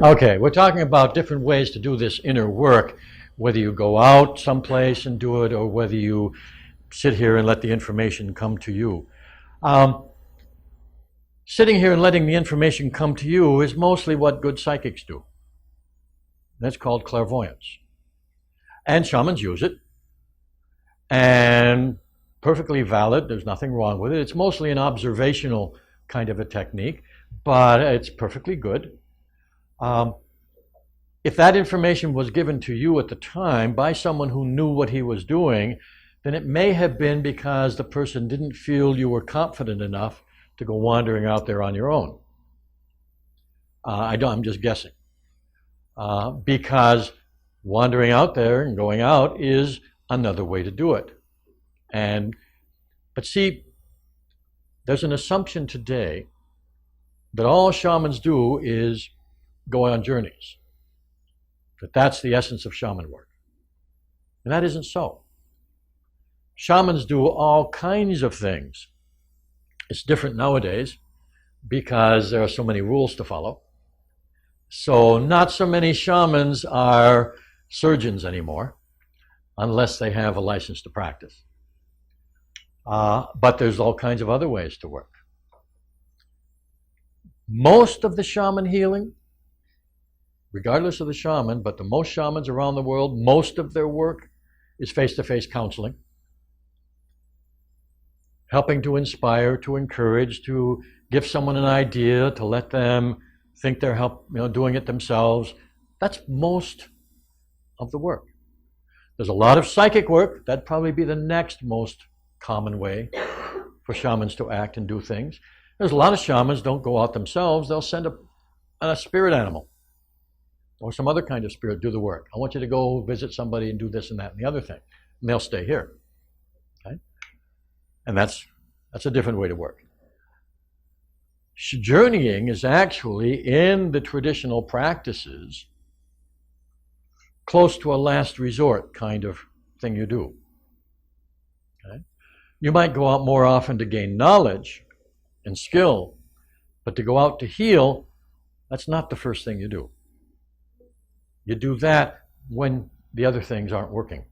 Okay, we're talking about different ways to do this inner work, whether you go out someplace and do it or whether you sit here and let the information come to you. Um, Sitting here and letting the information come to you is mostly what good psychics do. That's called clairvoyance. And shamans use it. And perfectly valid, there's nothing wrong with it. It's mostly an observational kind of a technique, but it's perfectly good. If that information was given to you at the time by someone who knew what he was doing, then it may have been because the person didn't feel you were confident enough to go wandering out there on your own. I'm just guessing. Because wandering out there and going out is another way to do it. But see, there's an assumption today that all shamans do is go on journeys. That's the essence of shaman work. And that isn't so. Shamans do all kinds of things. It's different nowadays because there are so many rules to follow. So not so many shamans are surgeons anymore, unless they have a license to practice. But there's all kinds of other ways to work. Most of the shaman healing, regardless of the shaman, but the most shamans around the world, most of their work is face-to-face counseling. Helping to inspire, to encourage, to give someone an idea, to let them think they're doing it themselves. That's most of the work. There's a lot of psychic work. That'd probably be the next most common way for shamans to act and do things. There's a lot of shamans don't go out themselves. They'll send a spirit animal or some other kind of spirit do the work. I want you to go visit somebody and do this and that and the other thing. And they'll stay here. Okay? And that's a different way to work. Journeying is actually, in the traditional practices, close to a last resort kind of thing you do. Okay? You might go out more often to gain knowledge and skill, but to go out to heal, that's not the first thing you do. You do that when the other things aren't working.